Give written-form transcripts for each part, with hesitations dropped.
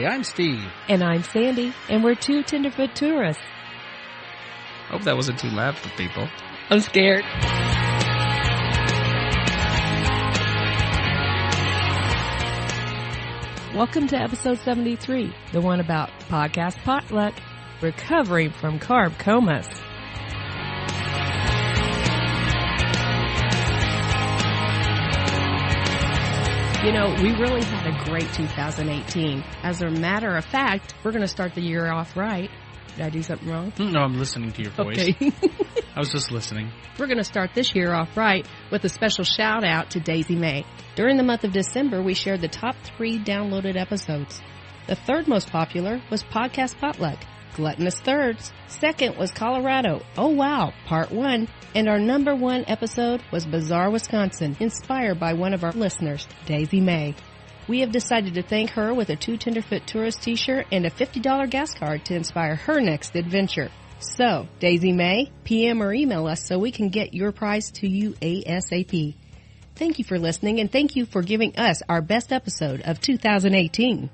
Hey, I'm Steve. And I'm Sandy, and we're two tenderfoot tourists. Hope that wasn't too loud for people. I'm scared. Welcome to episode 73, the one about podcast Potluck, recovering from Carb Comas. You know, we really had a great 2018. As a matter of fact, we're going to start the year off right. Did I do something wrong? No, I'm listening to your voice. Okay. I was just listening. We're going to start this year off right with a special shout out to Daisy May. During the month of December, we shared the top 3 downloaded episodes. The third most popular was Podcast Potluck, Gluttonous Thirds. Second was Colorado, Oh Wow, Part 1. And our number 1 episode was Bizarre, Wisconsin, inspired by one of our listeners, Daisy May. We have decided to thank her with a 2 Tenderfoot Tourist t-shirt and a $50 gas card to inspire her next adventure. So, Daisy May, PM or email us so we can get your prize to you ASAP. Thank you for listening, and thank you for giving us our best episode of 2018.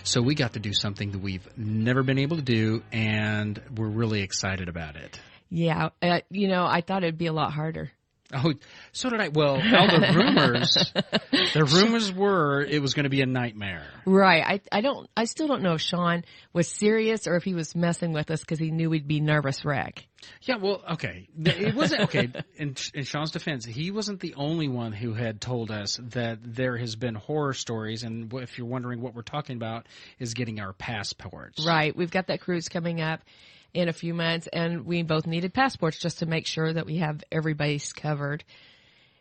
So we got to do something that we've never been able to do, and we're really excited about it. Yeah, I thought it'd be a lot harder. Oh, so did I. Well, all the rumors were it was going to be a nightmare. Right. I still don't know if Sean was serious or if he was messing with us because he knew we'd be nervous wreck. Yeah, well, okay. It wasn't, okay, in Sean's defense, he wasn't the only one who had told us that there has been horror stories, and if you're wondering what we're talking about, is getting our passports. Right. We've got that cruise coming up in a few months, and we both needed passports just to make sure that we have every base covered.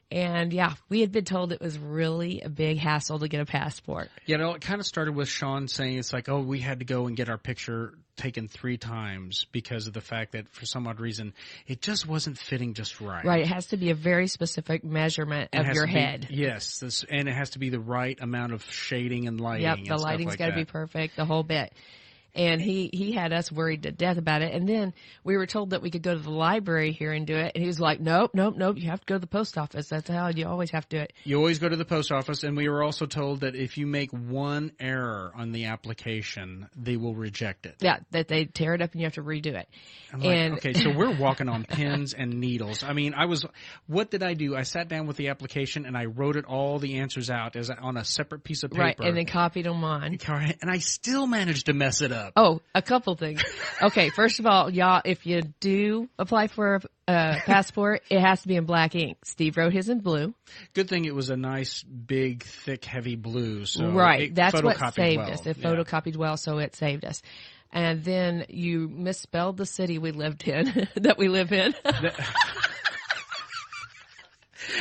And yeah, we had been told it was really a big hassle to get a passport. Yeah, it kind of started with Sean saying it's like, oh, we had to go and get our picture taken 3 times because of the fact that for some odd reason it just wasn't fitting just right. Right, it has to be a very specific measurement of your head. Yes, and it has to be the right amount of shading and lighting. Yep, and the lighting's got to be perfect, the whole bit. And he had us worried to death about it. And then we were told that we could go to the library here and do it. And he was like, nope. You have to go to the post office. That's how you always have to do it. You always go to the post office. And we were also told that if you make one error on the application, they will reject it. Yeah, that they tear it up and you have to redo it. I'm like, okay, so we're walking on pins and needles. I mean, what did I do? I sat down with the application and I wrote all the answers out on a separate piece of paper. Right, and then copied them on. And I still managed to mess it up. Oh, a couple things. Okay, first of all, y'all, if you do apply for a passport, it has to be in black ink. Steve wrote his in blue. Good thing it was a nice, big, thick, heavy blue. So right, that's what saved well. us. It photocopied well, so it saved us. And then you misspelled the city we lived in, that we live in.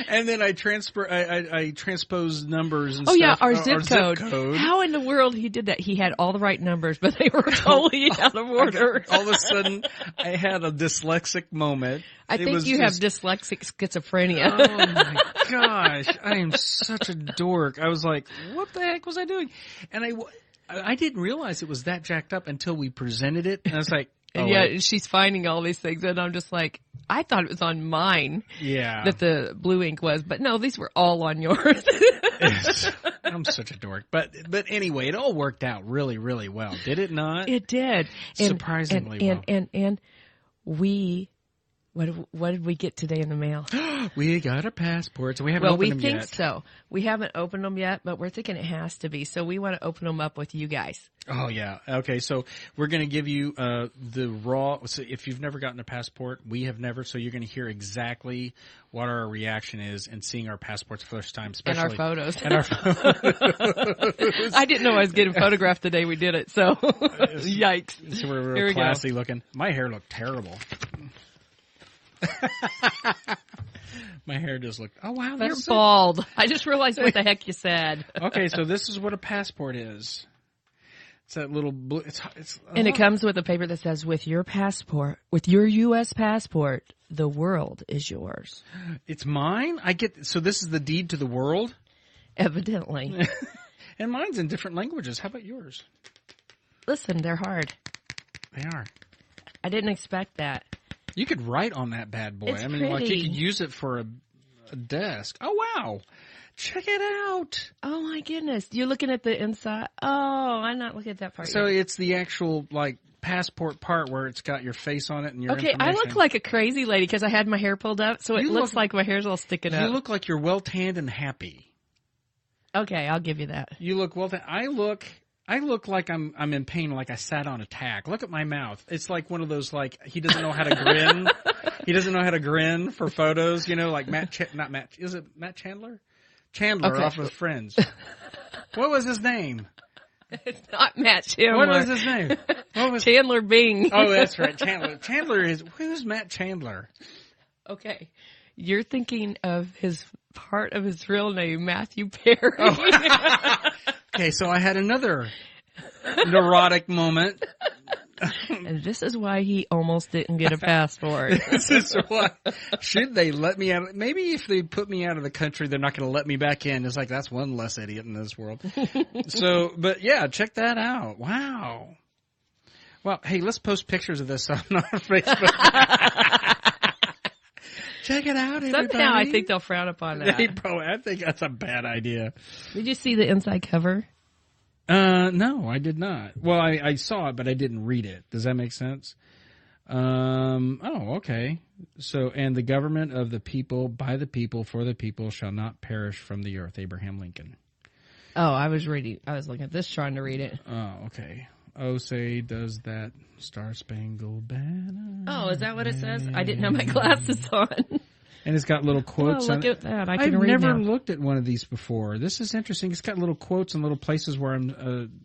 And then I transposed numbers and stuff. Oh, yeah, our zip code. How in the world he did that? He had all the right numbers, but they were totally out of order. All of a sudden, I had a dyslexic moment. I think you have dyslexic schizophrenia. Oh, my gosh. I am such a dork. I was like, what the heck was I doing? And I didn't realize it was that jacked up until we presented it. And I was like, and yeah, she's finding all these things, and I'm just like, I thought it was on mine. Yeah. That the blue ink was, but no, these were all on yours. I'm such a dork. But anyway, it all worked out really, really well. Did it not? It did. Surprisingly well. And we, what did we get today in the mail? We got our passports, and we haven't opened them yet. Well, we think so. We haven't opened them yet, but we're thinking it has to be. So we want to open them up with you guys. Oh, yeah. Okay, so we're going to give you the raw. So if you've never gotten a passport, we have never. So you're going to hear exactly what our reaction is in seeing our passports the first time. And our photos. And our photos. I didn't know I was getting photographed the day we did it, so yikes. So we're real classy looking. My hair looked terrible. My hair just looked, oh, wow, that's You're bald. I just realized what the heck you said. Okay, so this is what a passport is. It's that little blue, and it comes with a paper that says, with your passport, with your U.S. passport, the world is yours. It's mine? So this is the deed to the world? Evidently. And mine's in different languages. How about yours? Listen, they're hard. They are. I didn't expect that. You could write on that bad boy. It's I mean, pretty. like you could use it for a desk. Oh, wow. Check it out. Oh my goodness. You're looking at the inside. Oh, I'm not looking at that part So yet. it's the actual, like, passport part where it's got your face on it and your information. I look like a crazy lady because I had my hair pulled up, so it looks like my hair's all sticking up. You look like you're well tanned and happy. Okay, I'll give you that. You look well tanned. I look like I'm in pain, like I sat on a tack. Look at my mouth. It's like one of those, like, he doesn't know how to grin. He doesn't know how to grin for photos, you know, like is it Matt Chandler? Chandler off of Friends. What was his name? It's not Matt Chandler. What was his name? Chandler Bing. Oh, that's right. Chandler who's Matt Chandler? Okay. You're thinking of part of his real name, Matthew Perry. Oh. Okay, so I had another neurotic moment. And this is why he almost didn't get a passport. This is why. Should they let me out? Maybe if they put me out of the country, they're not going to let me back in. It's like, that's one less idiot in this world. So, but yeah, check that out. Wow. Well, hey, let's post pictures of this on our Facebook. Check it out, everybody. Somehow I think they'll frown upon that. I think that's a bad idea. Did you see the inside cover? No, I did not. Well, I saw it, but I didn't read it. Does that make sense? Okay. So, and the government of the people, by the people, for the people, shall not perish from the earth. Abraham Lincoln. Oh, I was looking at this, trying to read it. Oh, okay. Oh, say, does that Star-Spangled Banner. Oh, is that what it says? I didn't have my glasses on. And it's got little quotes on it. Look at that. I've never looked at one of these before. This is interesting. It's got little quotes and little places where I'm,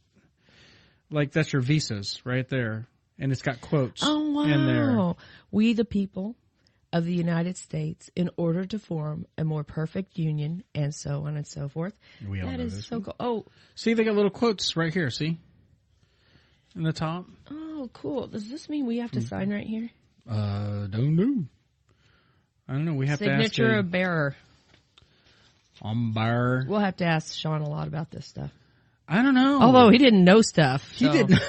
like that's your visas right there. And it's got quotes in there. Oh, wow. We the people of the United States, in order to form a more perfect union, and so on and so forth. We all that know is this so one. cool. Oh. See, they got little quotes right here, see? In the top. Oh, cool. Does this mean we have to sign right here? Don't know. I don't know. We have to ask. Signature of bearer. Bearer. We'll have to ask Sean a lot about this stuff. I don't know. Although he didn't know stuff. He didn't.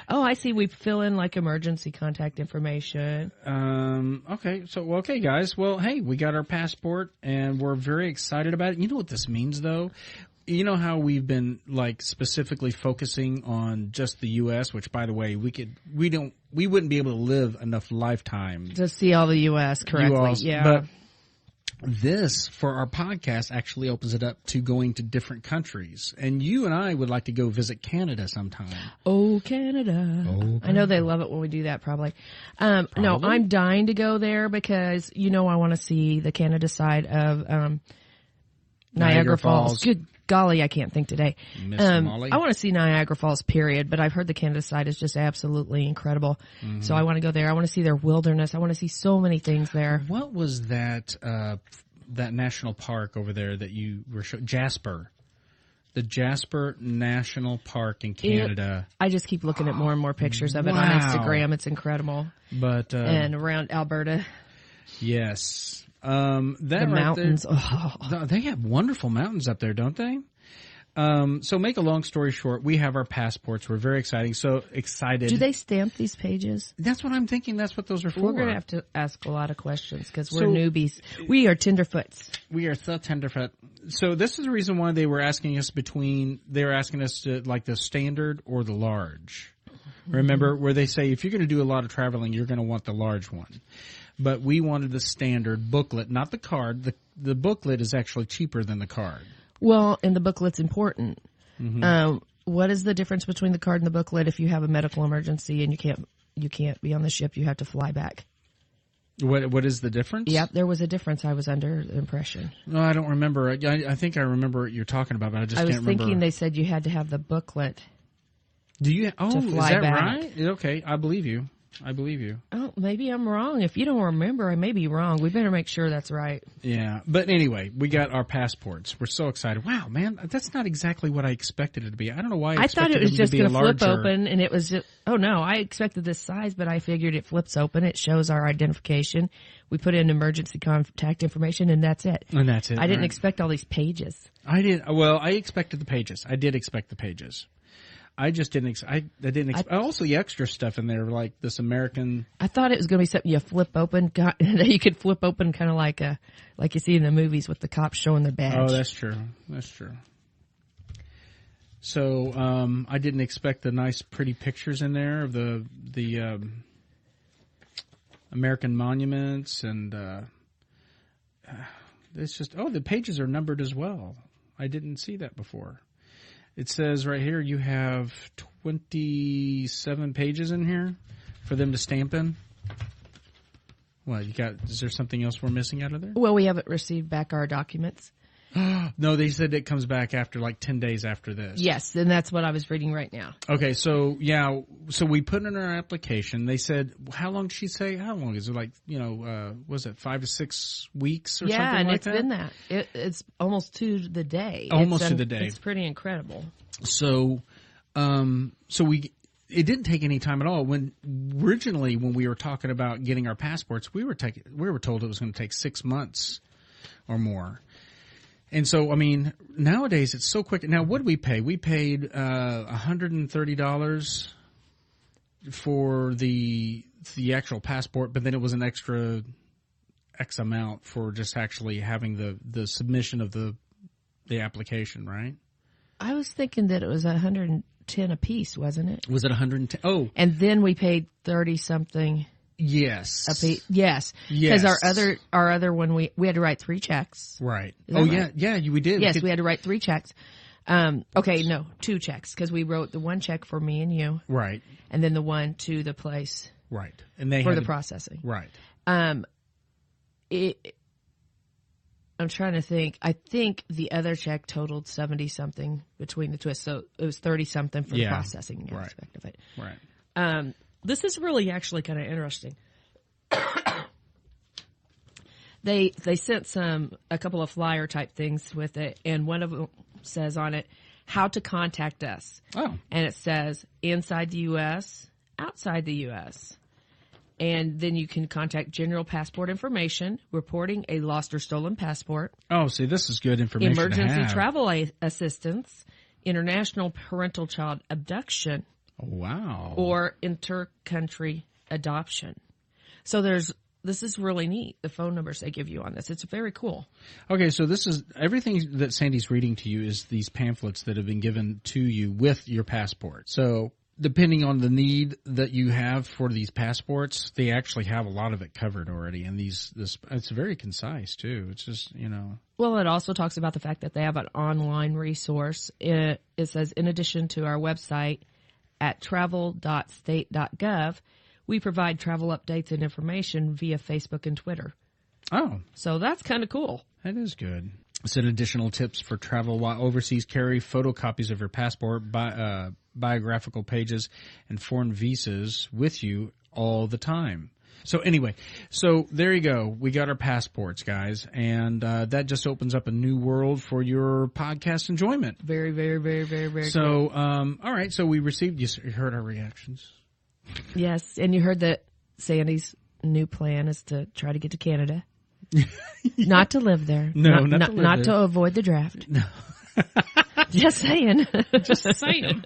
Oh, I see. We fill in like emergency contact information. Okay. So, okay, guys. Well, hey, we got our passport and we're very excited about it. You know what this means, though? You know how we've been like specifically focusing on just the U.S., which, by the way, we wouldn't be able to live enough lifetime to see all the U.S. correctly. Yeah. But this, for our podcast, actually opens it up to going to different countries. And you and I would like to go visit Canada sometime. Oh, Canada. I know they love it when we do that, probably. No, I'm dying to go there because, you know, I want to see the Canada side of Niagara Falls. Good golly, I can't think today. Molly. I want to see Niagara Falls, period, but I've heard the Canada side is just absolutely incredible. Mm-hmm. So I want to go there. I want to see their wilderness. I want to see so many things there. What was that national park over there that you were showing? Jasper. The Jasper National Park in Canada. I just keep looking at more and more pictures of it on Instagram. It's incredible. But and around Alberta. Yes. The right mountains. They have wonderful mountains up there, don't they? So make a long story short, we have our passports. We're very excited. Do they stamp these pages? That's what I'm thinking. That's what those are for. We're going to have to ask a lot of questions because we're newbies. We are tenderfoots. We are so tenderfoot. So this is the reason why they were asking us to like the standard or the large. Mm-hmm. Remember where they say if you're going to do a lot of traveling, you're going to want the large one. But we wanted the standard booklet, not the card. The booklet is actually cheaper than the card. Well, and the booklet's important. Mm-hmm. What is the difference between the card and the booklet if you have a medical emergency and you can't be on the ship, you have to fly back? What is the difference? Yep, there was a difference. I was under the impression. No, I don't remember. I think I remember what you're talking about, but I just can't remember. I was thinking they said you had to have the booklet. Do you? Oh, to fly is that back. right? Okay, I believe you. Oh, maybe I'm wrong. If you don't remember, I may be wrong. We better make sure that's right. Yeah. But anyway, we got our passports. We're so excited. Wow, man, that's not exactly what I expected it to be. I don't know why I thought it was just going to flip open and it was just, oh no, I expected this size, but I figured it flips open. It shows our identification. We put in emergency contact information and that's it. And that's it. I didn't expect all these pages. I expected the pages. I did expect the pages. I just didn't. I didn't. Also, the extra stuff in there, like this American. I thought it was going to be something you flip open. That you could flip open, kind of like you see in the movies with the cops showing their badge. Oh, that's true. That's true. So I didn't expect the nice, pretty pictures in there of the American monuments, and it's just the pages are numbered as well. I didn't see that before. It says right here you have 27 pages in here for them to stamp in. What, is there something else we're missing out of there? Well, we haven't received back our documents. No, they said it comes back after like 10 days after this. Yes, and that's what I was reading right now. Okay, so we put in our application. They said, how long did she say? How long is it? Like, was it 5 to 6 weeks or something like that? Yeah, and it's been that. It's almost to the day. Almost to the day. It's pretty incredible. So, it didn't take any time at all. Originally when we were talking about getting our passports, we were told it was going to take 6 months or more. And so, I mean, nowadays it's so quick. Now, what did we pay? We paid $130 for the actual passport, but then it was an extra X amount for just actually having the submission of the application, right? I was thinking that it was $110 a piece, wasn't it? Was it 110? Oh, and then we paid 30 something. Yes. A piece. Yes. Because our other one we had to write 3 checks. Right. Oh right? Yeah, we did. Yes, we had to write 3 checks. 2 checks, because we wrote the one check for me and you. Right. And then the one to the place. Right. And they for the processing. Right. I'm trying to think. I think the other check totaled 70 something between the two, so it was 30 something for the processing aspect of it. Right. This is really actually kind of interesting. They sent a couple of flyer type things with it, and one of them says on it, how to contact us. Oh. And it says inside the U.S., outside the U.S., and then you can contact general passport information, reporting a lost or stolen passport. Oh, see, this is good information. Emergency travel assistance, international parental child abduction. Oh, wow. Or inter-country adoption. So this is really neat, the phone numbers they give you on this. It's very cool. Okay, so this is everything that Sandy's reading to you is these pamphlets that have been given to you with your passport. So depending on the need that you have for these passports, they actually have a lot of it covered already. And it's very concise too. It's just, Well, it also talks about the fact that they have an online resource. It says, in addition to our website at travel.state.gov, we provide travel updates and information via Facebook and Twitter. Oh. So that's kind of cool. That is good. Said additional tips for travel while overseas: carry photocopies of your passport, biographical pages, and foreign visas with you all the time. So anyway, there you go. We got our passports, guys, and that just opens up a new world for your podcast enjoyment. Very, very, very, very, very So, all right, so we received, you heard our reactions. Yes, and you heard that Sandy's new plan is to try to get to Canada. Not to live there. No, not to avoid the draft. No. Just saying. Just saying.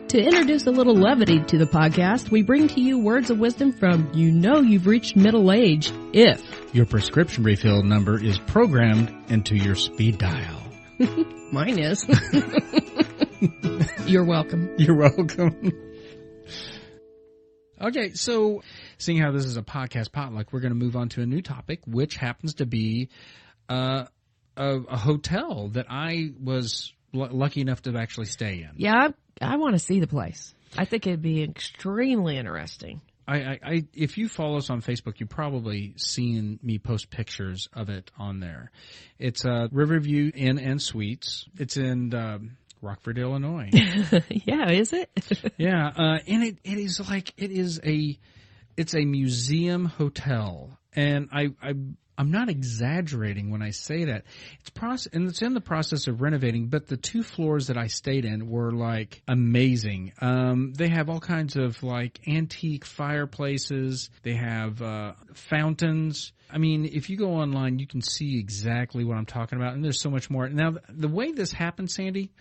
To introduce a little levity to the podcast, we bring to you words of wisdom from you've reached middle age if your prescription refill number is programmed into your speed dial. Mine is. You're welcome. You're welcome. Okay, so seeing how this is a podcast potluck, we're going to move on to a new topic, which happens to be a hotel that I was lucky enough to actually stay in. Yeah, I want to see the place. I think it'd be extremely interesting. I if you follow us on Facebook, you've probably seen me post pictures of it on there. It's Riverview Inn Suites. It's in Rockford, Illinois. Yeah, is it? Yeah, and it's a museum hotel, and I'm not exaggerating when I say that. It's in the process of renovating, but the 2 floors that I stayed in were like amazing. They have all kinds of like antique fireplaces. They have fountains. I mean, if you go online, you can see exactly what I'm talking about, and there's so much more. Now, the way this happened, Sandy,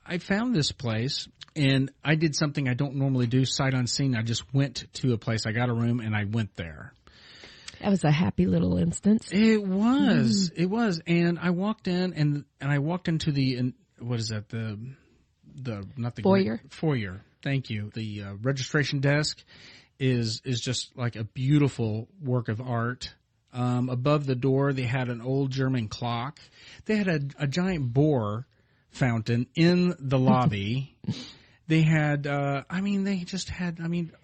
I found this place, and I did something I don't normally do, sight unseen. I just went to a place. I got a room, and I went there. That was a happy little instance. It was. It was. And I walked in, and I walked into the, what is that, the not the Foyer. Foyer. Thank you. The registration desk is just like a beautiful work of art. Above the door, they had an old German clock. They had a giant boar fountain in the lobby. They had, they just had,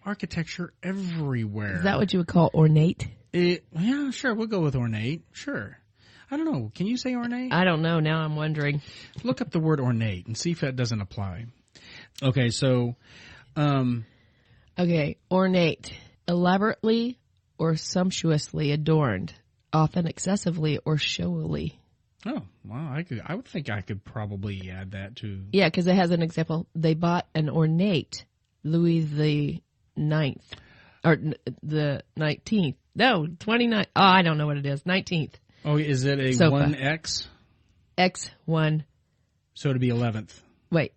architecture everywhere. Is that what you would call ornate? Yeah, sure. We'll go with ornate. Sure. I don't know. Can you say ornate? I don't know. Now I'm wondering. Look up the word ornate and see if that doesn't apply. Okay, so. Okay, ornate. Elaborately or sumptuously adorned, often excessively or showily. Oh, well, I would think I could probably add that to. Yeah, because it has an example. They bought an ornate Louis the 9th, or the 19th. No, 29th. Oh, I don't know what it is. 19th. Oh, is it a Sofa. 1X? X1. So it'd be 11th. Wait.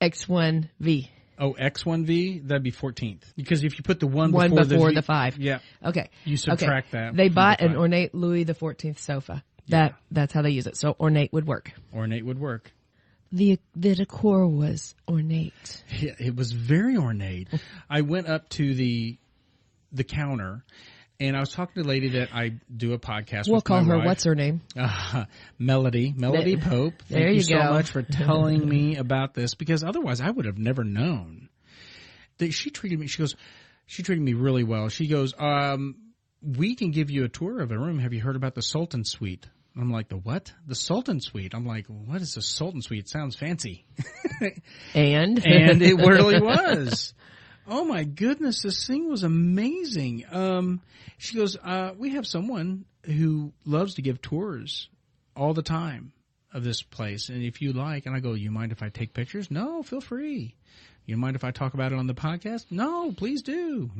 X1V. Oh, X1V? That'd be 14th. Because if you put the one One before before the the 5. Yeah. Okay. You subtract that. They from bought the an 5. ornate Louis the 14th sofa. Yeah. That's how they use it. So ornate would work. Ornate would work. The decor was ornate. Yeah, it was very ornate. I went up to the counter, and I was talking to a lady that I do a podcast with. We'll call my her, wife. what's her name? Melody Pope. There Thank you so go. much for telling me about this, because otherwise I would have never known. She treated me really well. She goes, we can give you a tour of a room. Have you heard about the Sultan Suite? I'm like, the what? The Sultan Suite. I'm like, what is the Sultan Suite? Sounds fancy. And it really was. Oh my goodness, this thing was amazing. She goes, we have someone who loves to give tours all the time of this place, and if you like, and I go, you mind if I take pictures? No, feel free. You mind if I talk about it on the podcast? No, please do,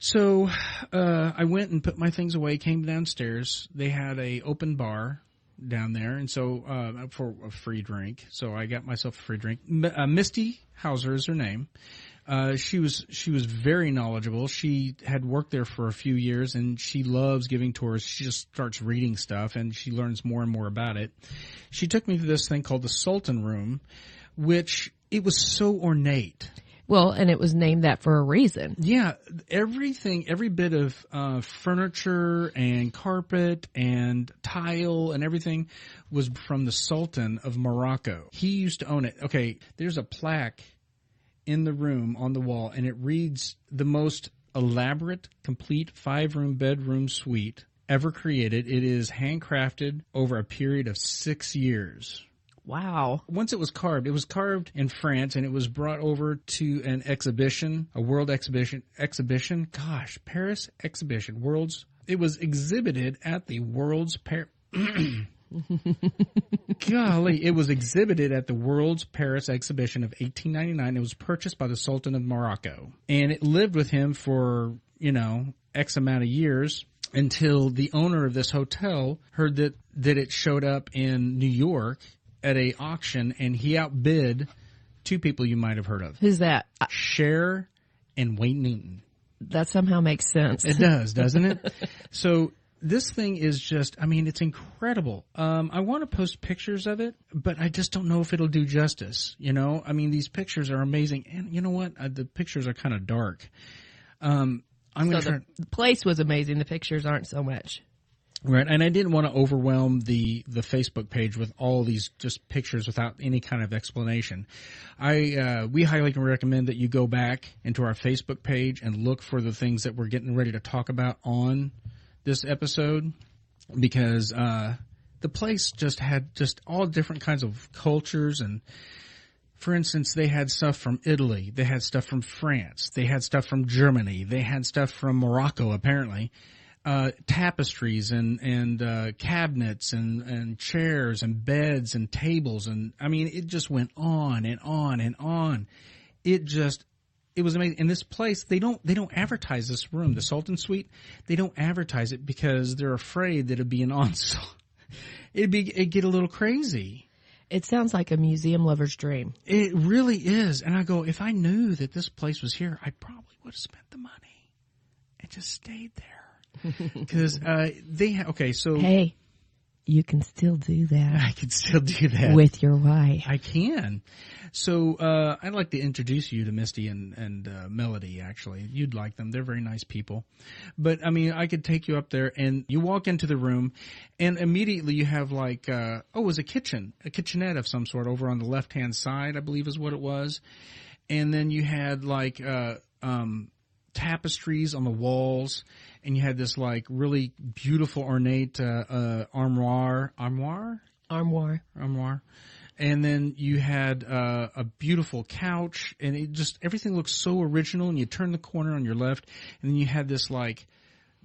So, I went and put my things away, came downstairs. They had a open bar down there, and so, for a free drink. So I got myself a free drink. Misty Hauser is her name. She was very knowledgeable. She had worked there for a few years, and she loves giving tours. She just starts reading stuff, and she learns more and more about it. She took me to this thing called the Sultan Room, which it was so ornate. well, and it was named that for a reason. Yeah, everything, every bit of furniture and carpet and tile and everything was from the Sultan of Morocco. He used to own it. Okay, there's a plaque in the room on the wall, and it reads, the most elaborate, complete 5-room bedroom suite ever created. It is handcrafted over a period of 6 years. Wow. Once it was carved in France, and it was brought over to an exhibition, a world exhibition, Paris exhibition, it was exhibited at the World's Golly, it was exhibited at the World's Paris exhibition of 1899. It was purchased by the Sultan of Morocco, and it lived with him for, X amount of years until the owner of this hotel heard that it showed up in New York at a auction, and he outbid two people you might have heard of. Who's that? Cher and Wayne Newton. That somehow makes sense. It does, doesn't it? So this thing is just, it's incredible. I want to post pictures of it, but I just don't know if it'll do justice. These pictures are amazing. And you know what? The pictures are kind of dark. The place was amazing. The pictures aren't so much. Right, and I didn't want to overwhelm the Facebook page with all these just pictures without any kind of explanation. We highly recommend that you go back into our Facebook page and look for the things that we're getting ready to talk about on this episode, because the place just had just all different kinds of cultures. And for instance, they had stuff from Italy, they had stuff from France, they had stuff from Germany, they had stuff from Morocco apparently. Tapestries and cabinets and chairs and beds and tables, and it just went on and on and on. It was amazing. And this place, they don't advertise this room, the Sultan Suite. They don't advertise it because they're afraid that it'd be an onslaught. It'd get a little crazy. It sounds like a museum lover's dream. It really is. And I go, if I knew that this place was here, I probably would have spent the money and just stayed there. Because Hey, you can still do that. I can still do that. With your wife. I can. So I'd like to introduce you to Misty and Melody, actually. You'd like them. They're very nice people. But, I mean, I could take you up there, and you walk into the room, and immediately you have like, it was a kitchenette of some sort over on the left-hand side, I believe is what it was. And then you had like tapestries on the walls, and you had this like really beautiful ornate armoire. And then you had a beautiful couch, and everything looks so original. And you turn the corner on your left, and then you had this like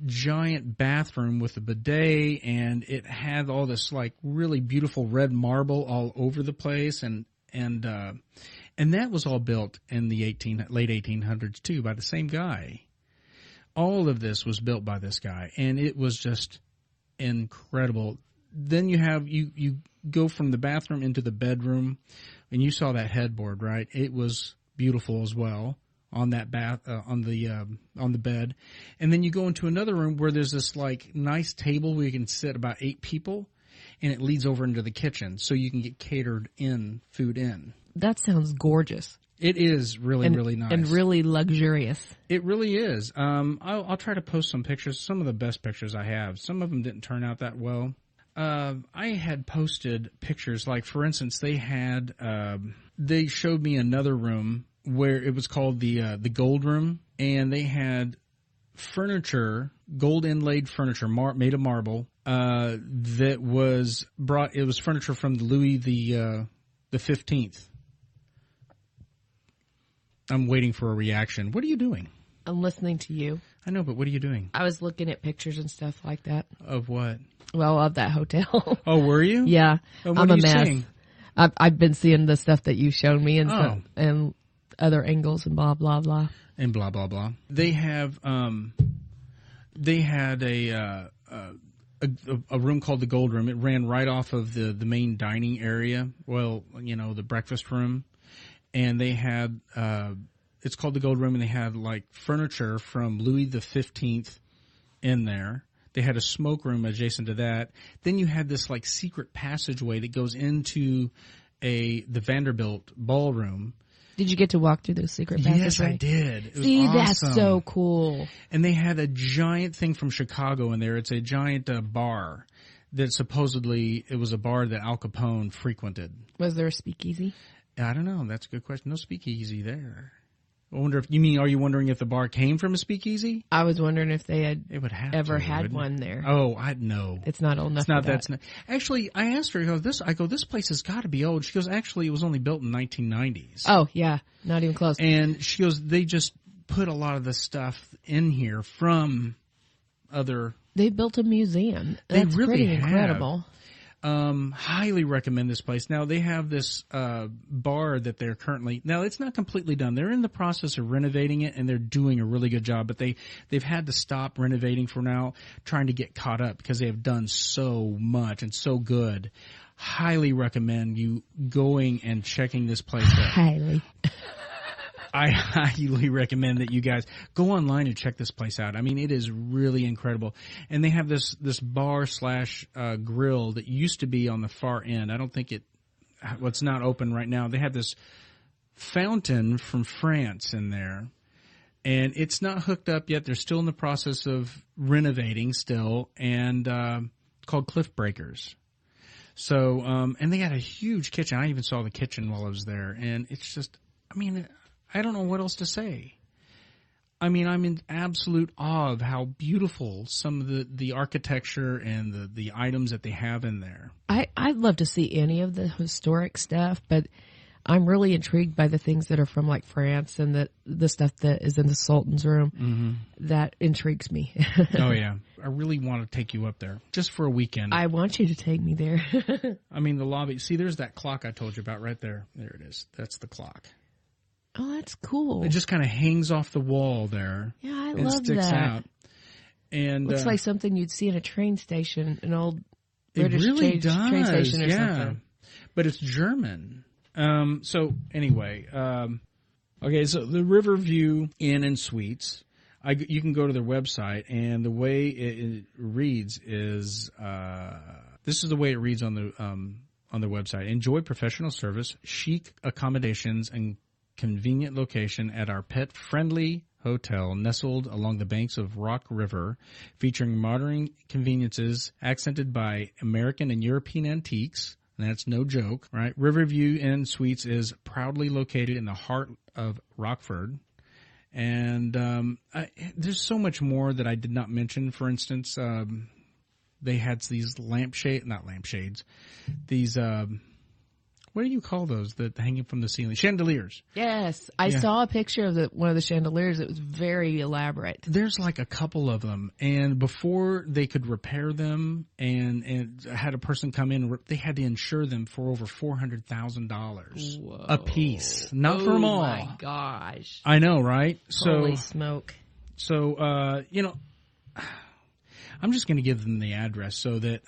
giant bathroom with a bidet, and it had all this like really beautiful red marble all over the place, and that was all built in the late 1800s too by the same guy. All of this was built by this guy, and it was just incredible. Then you go from the bathroom into the bedroom, and you saw that headboard, right? It was beautiful as well on that on the bed. And then you go into another room where there's this like nice table where you can sit about 8 people, and it leads over into the kitchen, so you can get catered food in. That sounds gorgeous. It is really nice. And really luxurious. It really is. I'll try to post some pictures, some of the best pictures I have. Some of them didn't turn out that well. I had posted pictures, like for instance, they showed me another room where it was called the Gold Room, and they had furniture, gold inlaid furniture made of marble, that was brought. It was furniture from Louis the 15th. I'm waiting for a reaction. What are you doing? I'm listening to you. I know, but what are you doing? I was looking at pictures and stuff like that. Of what? Well, of that hotel. Oh, were you? Yeah. What I'm are a you mess. seeing? I've been seeing the stuff that you've shown me and other angles and blah, blah, blah. And blah, blah, blah. They had a room called the Gold Room. It ran right off of the main dining area. Well, the breakfast room. And they had, it's called the Gold Room, and they had like furniture from Louis the 15th in there. They had a smoke room adjacent to that. Then you had this like secret passageway that goes into the Vanderbilt ballroom. Did you get to walk through those secret passageways? Yes, I did. It was See, awesome. That's so cool. And they had a giant thing from Chicago in there. It's a giant bar that supposedly it was a bar that Al Capone frequented. Was there a speakeasy? I don't know. That's a good question. No speakeasy there. I wonder are you wondering if the bar came from a speakeasy? I was wondering if they had ever had one there. Oh, I know. It's not old enough. It's not for that. Actually, I asked her. I go, this place has got to be old. She goes, actually, it was only built in the 1990s. Oh yeah, not even close. And she goes, they just put a lot of the stuff in here from other. They built a museum. That's they really pretty have. incredible. Highly recommend this place. Now they have this bar that they're currently, now it's not completely done. They're in the process of renovating it, and they're doing a really good job, but they've had to stop renovating for now, trying to get caught up because they have done so much and so good. Highly recommend you going and checking this place out. Highly. I highly recommend that you guys go online and check this place out. I mean, it is really incredible. And they have this bar / grill that used to be on the far end. I don't think it's not open right now. They have this fountain from France in there, and it's not hooked up yet. They're still in the process of renovating still, and called Cliff Breakers. So, and they got a huge kitchen. I even saw the kitchen while I was there, and it's just, I don't know what else to say. I'm in absolute awe of how beautiful some of the architecture and the items that they have in there. I'd love to see any of the historic stuff, but I'm really intrigued by the things that are from like France and the stuff that is in the Sultan's room. Mm-hmm. That intrigues me. Oh yeah. I really want to take you up there just for a weekend. I want you to take me there. The lobby. See, there's that clock I told you about right there. There it is. That's the clock. Oh, that's cool. It just kind of hangs off the wall there. Yeah, I and love sticks that. out. And looks like something you'd see in a train station, an old it British really does. train station or yeah. something. but it's German. So anyway, okay, so the Riverview Inn and Suites, you can go to their website, and the way it reads is, this is the way it reads on their website. Enjoy professional service, chic accommodations, and convenient location at our pet-friendly hotel nestled along the banks of Rock River, featuring modern conveniences accented by American and European antiques. And that's no joke, right? Riverview Inn Suites is proudly located in the heart of Rockford. And there's so much more that I did not mention. For instance, they had these lampshades, these, what do you call those that hanging from the ceiling? Chandeliers. Yes. I saw a picture of one of the chandeliers. It was very elaborate. There's like a couple of them. And before they could repair them and had a person come in, they had to insure them for over $400,000 a piece. Not for them all. Oh my gosh. I know, right? Holy smoke. So, I'm just going to give them the address so that,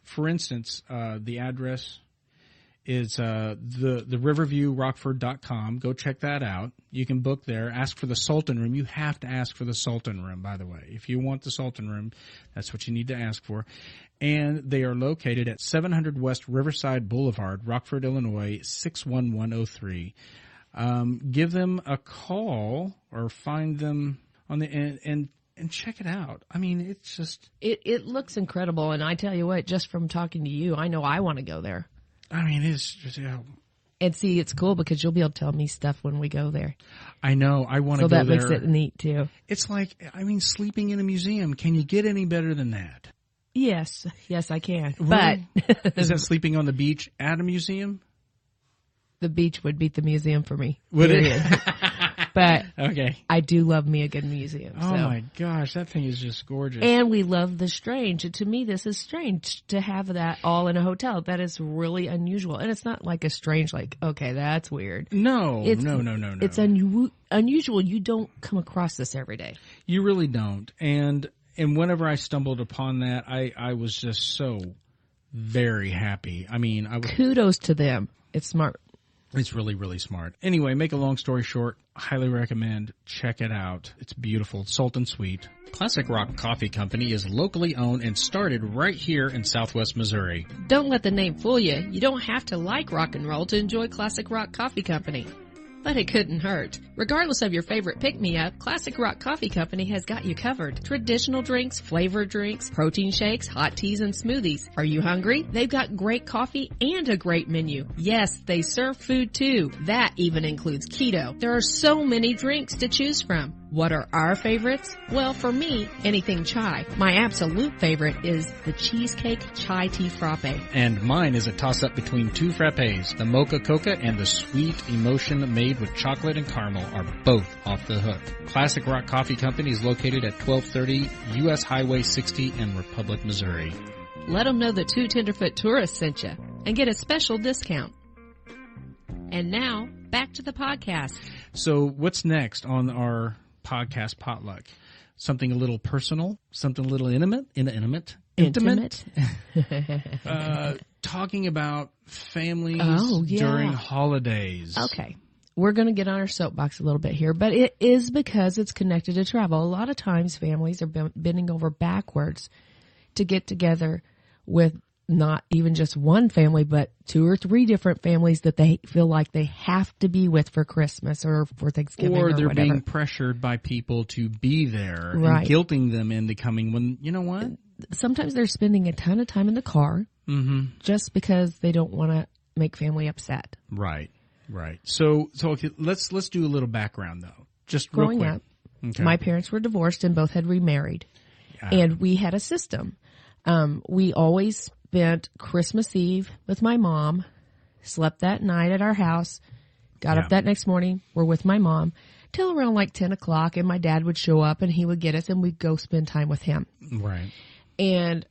for instance, the address is the riverviewrockford.com. Go check that out. You can book there. Ask for the Sultan Room. You have to ask for the Sultan Room, by the way. If you want the Sultan Room, that's what you need to ask for. And they are located at 700 West Riverside Boulevard, Rockford, Illinois, 61103. Give them a call or find them on the and check it out. It's just... It looks incredible, and I tell you what, just from talking to you, I know I want to go there. It's just, And see, it's cool because you'll be able to tell me stuff when we go there. I know. I want to go there. So that makes it neat, too. It's like, sleeping in a museum. Can you get any better than that? Yes. Yes, I can. Really? But is that sleeping on the beach at a museum? The beach would beat the museum for me. Would it? But okay. I do love me a good museum. Oh, my gosh. That thing is just gorgeous. And we love the strange. To me, this is strange to have that all in a hotel. That is really unusual. And it's not like a strange, like, okay, that's weird. No. No. It's unusual. You don't come across this every day. You really don't. And whenever I stumbled upon that, I was just so very happy. Kudos to them. It's smart. It's really, really smart. Anyway, make a long story short, highly recommend. Check it out. It's beautiful. Sultan Suite. Classic Rock Coffee Company is locally owned and started right here in Southwest Missouri. Don't let the name fool you. You don't have to like rock and roll to enjoy Classic Rock Coffee Company. But it couldn't hurt. Regardless of your favorite pick-me-up, Classic Rock Coffee Company has got you covered. Traditional drinks, flavored drinks, protein shakes, hot teas, and smoothies. Are you hungry? They've got great coffee and a great menu. Yes, they serve food too. That even includes keto. There are so many drinks to choose from. What are our favorites? Well, for me, anything chai. My absolute favorite is the Cheesecake Chai Tea Frappe. And mine is a toss-up between two frappes. The Mocha Coca and the Sweet Emotion made with chocolate and caramel are both off the hook. Classic Rock Coffee Company is located at 1230 U.S. Highway 60 in Republic, Missouri. Let them know the Two Tenderfoot Tourists sent you and get a special discount. And now, back to the podcast. So what's next on our podcast Potluck? Something a little personal, something a little intimate. Talking about families during holidays. Okay. We're going to get on our soapbox a little bit here, but it is because it's connected to travel. A lot of times families are bending over backwards to get together with not even just one family, but 2 or 3 different families that they feel like they have to be with for Christmas or for Thanksgiving or they're whatever. Being pressured by people to be there right. and guilting them into coming when, you know what? Sometimes they're spending a ton of time in the car just because they don't want to make family upset. Right. So okay, let's do a little background though. Just growing real up, okay. My parents were divorced and both had remarried, and we had a system. We always spent Christmas Eve with my mom, slept that night at our house, got up that next morning, we're with my mom till around like 10 o'clock, and my dad would show up and he would get us and we'd go spend time with him. Right. And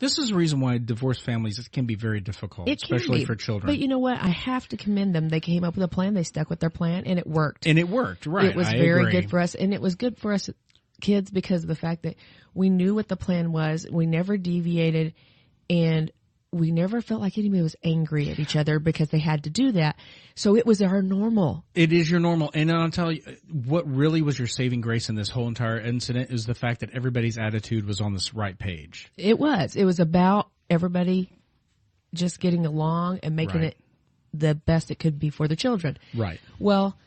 this is the reason why divorced families can be very difficult, especially for children. But you know what? I have to commend them. They came up with a plan. They stuck with their plan, and it worked. Right. It was very good for us, and it was good for us kids because of the fact that we knew what the plan was. We never deviated, and we never felt like anybody was angry at each other because they had to do that. So it was our normal. It is your normal. And I'll tell you, what really was your saving grace in this whole entire incident is the fact that everybody's attitude was on this right page. It was. It was about everybody just getting along and making it the best it could be for the children. Right. Well,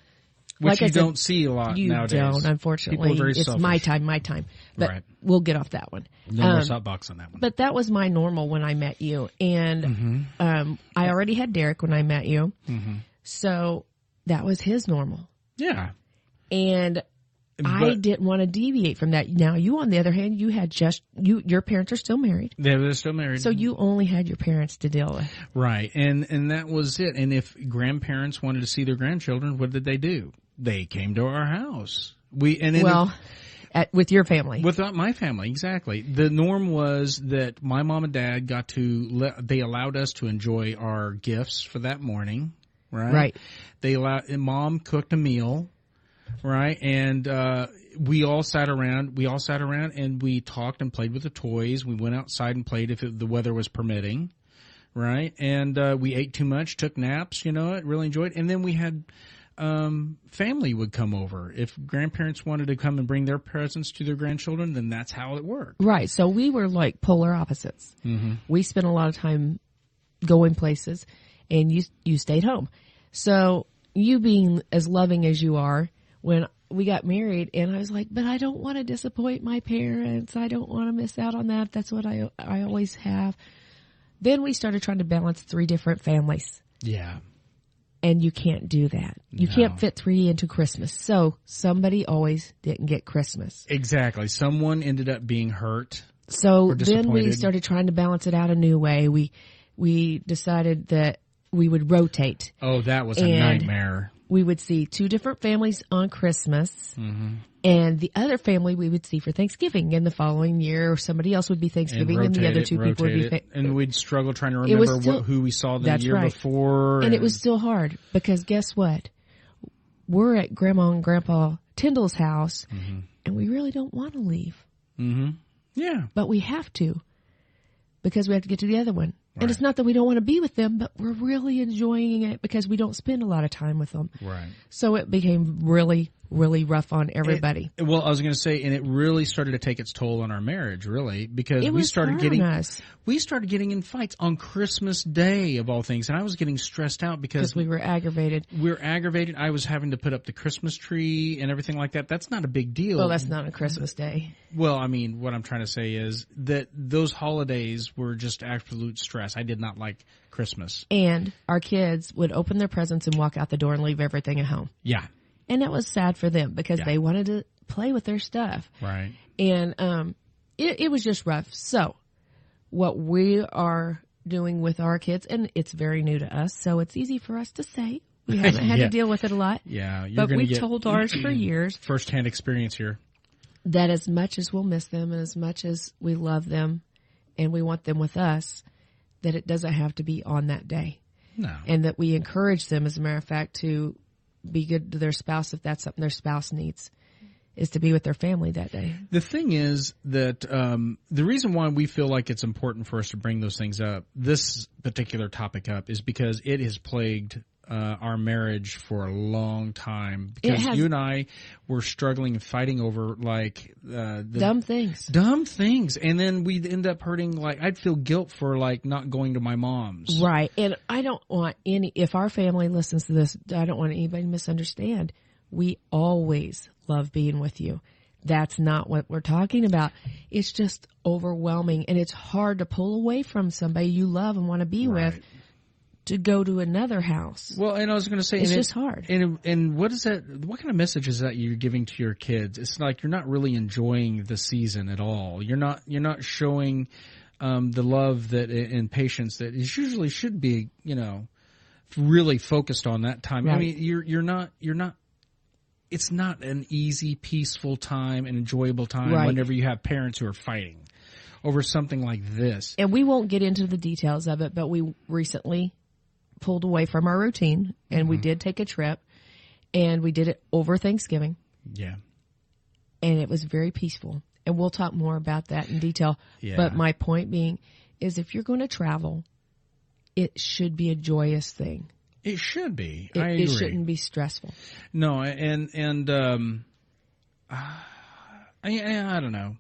which like I you said, don't see a lot you nowadays. Don't, unfortunately. People are very it's selfish. my time. But Right. we'll get off that one. No more soapbox on that one. But that was my normal when I met you. And I already had Derek when I met you. Mm-hmm. So that was his normal. Yeah. And I didn't want to deviate from that. Now, you, on the other hand, you had your parents are still married. They're still married. So you only had your parents to deal with. Right. And that was it. And if grandparents wanted to see their grandchildren, what did they do? They came to our house. With your family. With my family, exactly. The norm was that my mom and dad they allowed us to enjoy our gifts for that morning, right? Right. Mom cooked a meal, right? And we all sat around and we talked and played with the toys. We went outside and played if the weather was permitting, right? And we ate too much, took naps, really enjoyed it. And then we had family would come over. If grandparents wanted to come and bring their presents to their grandchildren, then that's how it worked. Right. So we were like polar opposites. Mm-hmm. We spent a lot of time going places, and you stayed home. So you being as loving as you are, when we got married, and I was like, but I don't want to disappoint my parents. I don't want to miss out on that. That's what I always have. Then we started trying to balance 3 different families. Yeah. And you can't do that. You can't fit 3 into Christmas. So somebody always didn't get Christmas. Exactly. Someone ended up being hurt. So then we started trying to balance it out a new way. We decided that we would rotate. Oh, that was a nightmare. We would see 2 different families on Christmas. Mm-hmm. And the other family we would see for Thanksgiving. And the following year, somebody else would be Thanksgiving, and the other 2 people would be and we'd struggle trying to remember who we saw the year before. And it was still hard, because guess what? We're at Grandma and Grandpa Tyndall's house, and we really don't want to leave. Mm-hmm. Yeah. But we have to, because we have to get to the other one. Right. And it's not that we don't want to be with them, but we're really enjoying it because we don't spend a lot of time with them. Right. So it became really, really rough on everybody. I was going to say, and it really started to take its toll on our marriage, really, because we started getting in fights on Christmas Day, of all things, and I was getting stressed out because we were aggravated. I was having to put up the Christmas tree and everything like that. That's not a big deal. Well, that's not a Christmas Day. Well, I mean, what I'm trying to say is that those holidays were just absolute stress. I did not like Christmas. And our kids would open their presents and walk out the door and leave everything at home. Yeah. And that was sad for them because they wanted to play with their stuff. Right. And it was just rough. So what we are doing with our kids, and it's very new to us, so it's easy for us to say. We haven't had to deal with it a lot. Yeah. But we've told ours for years. First-hand experience here. That as much as we'll miss them and as much as we love them and we want them with us, that it doesn't have to be on that day. No. And that we encourage them, as a matter of fact, to be good to their spouse if that's something their spouse needs, is to be with their family that day. The thing is that the reason why we feel like it's important for us to bring those things up, this particular topic up, is because it has plagued our marriage for a long time, because you and I were struggling and fighting over dumb things, and then we'd end up hurting. Like, I'd feel guilt for not going to my mom's. Right. And I don't want if our family listens to this, I don't want anybody to misunderstand. We always love being with you. That's not what we're talking about. It's just overwhelming, and it's hard to pull away from somebody you love and want to be with to go to another house. Well, and I was going to say, it's just hard. And what is that? What kind of message is that you're giving to your kids? It's like you're not really enjoying the season at all. You're not showing the love that and patience that is usually should be, really focused on that time. Right. I mean, you're not. It's not an easy, peaceful time, and enjoyable time whenever you have parents who are fighting over something like this. And we won't get into the details of it, but we recently pulled away from our routine, and we did take a trip, and we did it over Thanksgiving. Yeah. And it was very peaceful. And we'll talk more about that in detail. Yeah. But my point being is, if you're going to travel it should be a joyous thing. It should be. I agree. It shouldn't be stressful. No, and I don't know.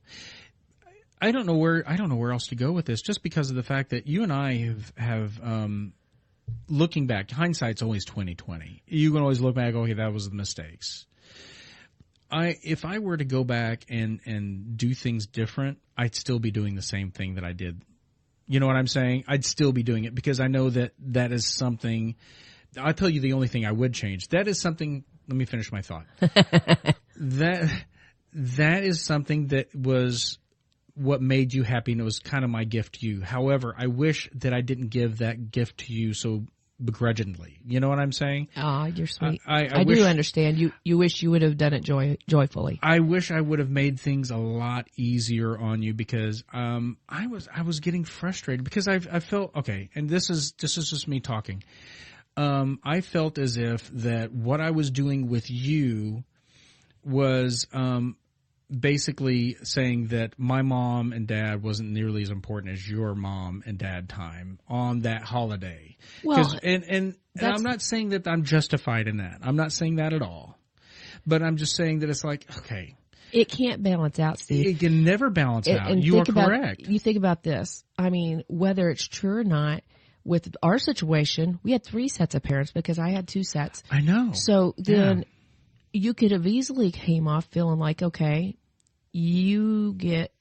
I don't know where else to go with this, just because of the fact that you and I have looking back, hindsight's always 20/20. You can always look back, okay, that was the mistakes. If I were to go back and do things different, I'd still be doing the same thing that I did. You know what I'm saying? I'd still be doing it, because I know that is something. I'll tell you the only thing I would change. That is something. Let me finish my thought. That is something that was what made you happy, and it was kind of my gift to you. However, I wish that I didn't give that gift to you so begrudgingly. You know what I'm saying? Oh, you're sweet. I do understand. You wish you would have done it joyfully. I wish I would have made things a lot easier on you, because I was getting frustrated, because I felt, okay, and this is just me talking. I felt as if that what I was doing with you was basically saying that my mom and dad wasn't nearly as important as your mom and dad time on that holiday. Well, and I'm not saying that I'm justified in that. I'm not saying that at all. But I'm just saying that it's like, okay. It can't balance out, Steve. It can never balance out. And you are correct. You think about this. I mean, whether it's true or not, with our situation, we had 3 sets of parents because I had 2 sets. I know. So then you could have easily came off feeling like, okay, you get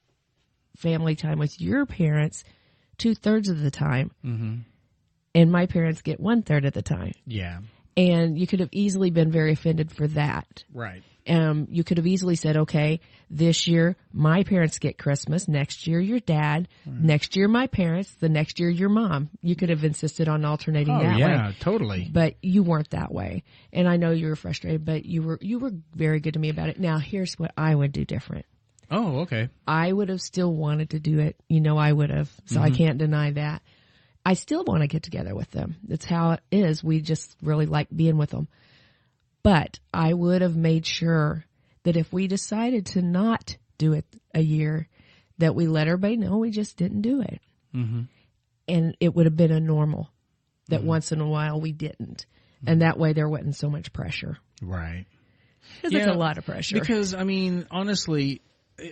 family time with your parents 2/3 of the time, and my parents get 1/3 of the time. Yeah. And you could have easily been very offended for that. Right. You could have easily said, okay, this year my parents get Christmas, next year your dad, next year my parents, the next year your mom. You could have insisted on alternating that way. Yeah, totally. But you weren't that way. And I know you were frustrated, but you were very good to me about it. Now, here's what I would do different. Oh, okay. I would have still wanted to do it. You know I would have. So I can't deny that. I still want to get together with them. That's how it is. We just really like being with them. But I would have made sure that if we decided to not do it a year, that we let everybody know we just didn't do it. And it would have been a normal that once in a while we didn't. And that way there wasn't so much pressure. Right. It's a lot of pressure. Because, I mean, honestly,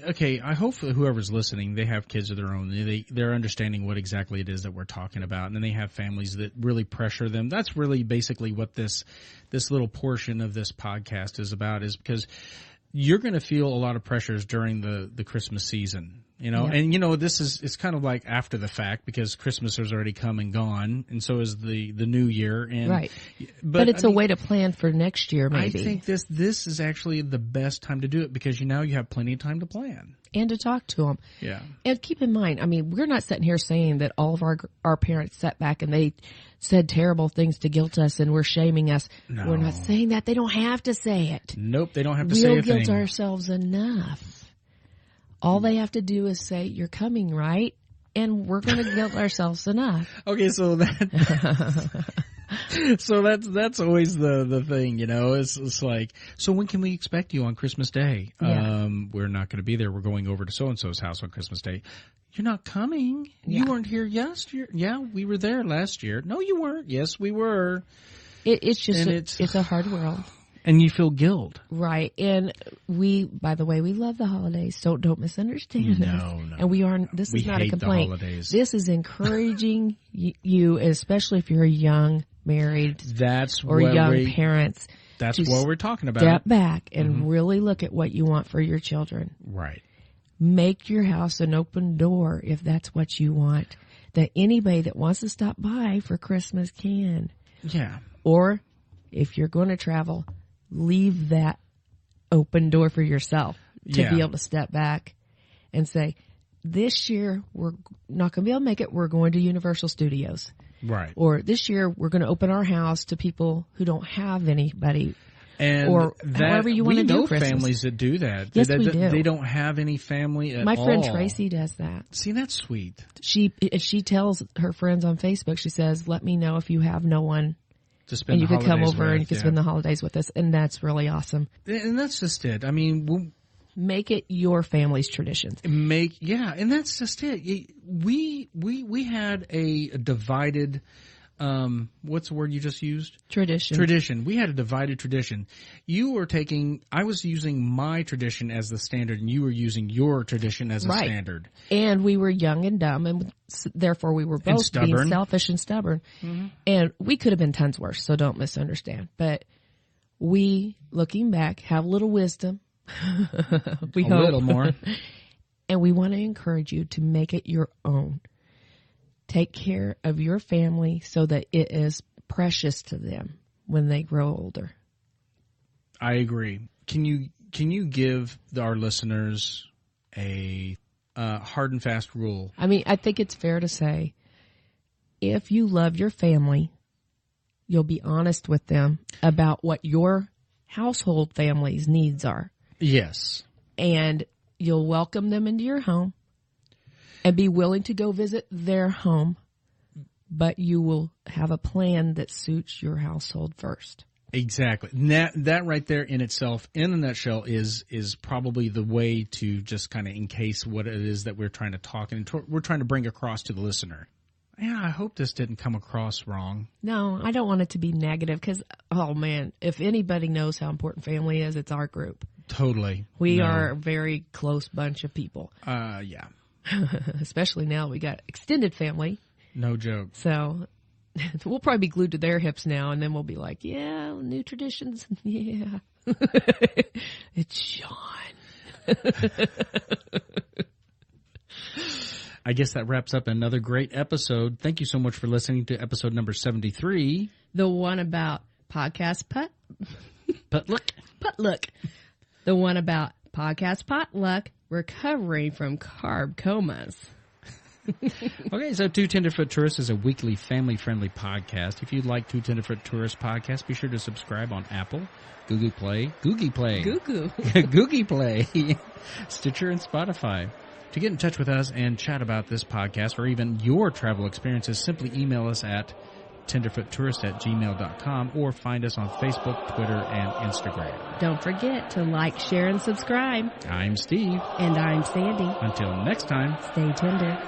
okay, I hope that whoever's listening, they have kids of their own. They're understanding what exactly it is that we're talking about, and then they have families that really pressure them. That's really basically what this little portion of this podcast is about, is because you're going to feel a lot of pressures during the Christmas season, you know, and it's kind of like after the fact, because Christmas has already come and gone, and so is the new year. And right. But it's a way to plan for next year, maybe. I think this is actually the best time to do it, because you have plenty of time to plan. And to talk to them. Yeah. And keep in mind, I mean, we're not sitting here saying that all of our parents sat back and they said terrible things to guilt us and we're shaming us. No. We're not saying that. They don't have to say it. Nope, they don't have to say a thing. We'll guilt ourselves enough. All they have to do is say, you're coming, right? And we're going to guilt ourselves enough. Okay, so that's always the thing, It's like, so when can we expect you on Christmas Day? Yeah. We're not going to be there. We're going over to so-and-so's house on Christmas Day. You're not coming. Yeah. You weren't here last year. Yeah, we were there last year. No, you weren't. Yes, we were. It's a hard world. And you feel guilt. Right. And by the way, we love the holidays. So don't misunderstand us. No. And this is not a complaint. We hate the holidays. This is encouraging you, especially if you're a young married or young parents. That's what we're talking about. Step back and really look at what you want for your children. Right. Make your house an open door if that's what you want. That anybody that wants to stop by for Christmas can. Yeah. Or if you're going to travel, leave that open door for yourself to be able to step back and say, this year we're not going to be able to make it. We're going to Universal Studios. Right. Or this year we're going to open our house to people who don't have anybody. And or however you want to do Christmas. We know families that do that. Yes, we do. They don't have any family at all. My friend Tracy does that. See, that's sweet. She tells her friends on Facebook, she says, let me know if you have no one. To spend and you could come over with, and you could spend the holidays with us, and that's really awesome. And that's just it. I mean, Make it your family's traditions. And that's just it. We had a divided, what's the word you just used? Tradition. We had a divided tradition. I was using my tradition as the standard, and you were using your tradition as a standard. And we were young and dumb, and therefore we were both being selfish and stubborn. Mm-hmm. And we could have been tons worse, so don't misunderstand. But we, looking back, have a little wisdom. We hope. A little more. And we want to encourage you to make it your own. Take care of your family so that it is precious to them when they grow older. I agree. Can you give our listeners a hard and fast rule? I mean, I think it's fair to say, if you love your family, you'll be honest with them about what your household family's needs are. Yes. And you'll welcome them into your home and be willing to go visit their home, but you will have a plan that suits your household first. Exactly. That right there in itself, in a nutshell, is probably the way to just kind of encase what it is that we're trying to talk and we're trying to bring across to the listener. Yeah, I hope this didn't come across wrong. No, I don't want it to be negative because, oh man, if anybody knows how important family is, it's our group. Totally. We are a very close bunch of people. Yeah. Especially now we got extended family. No joke. So we'll probably be glued to their hips now, and then we'll be like, yeah, new traditions. Yeah. It's Sean. I guess that wraps up another great episode. Thank you so much for listening to episode number 73. The one about podcast Potluck. The one about podcast Potluck, recovering from Carb Comas. Okay, so Two Tenderfoot Tourists is a weekly family-friendly podcast. If you'd like Two Tenderfoot Tourists podcast, be sure to subscribe on Apple, Google Play, Stitcher, and Spotify. To get in touch with us and chat about this podcast or even your travel experiences, simply email us at tenderfoottourist@gmail.com or find us on Facebook, Twitter, and Instagram. Don't forget to like, share, and subscribe. I'm Steve. And I'm Sandy. Until next time, stay tender.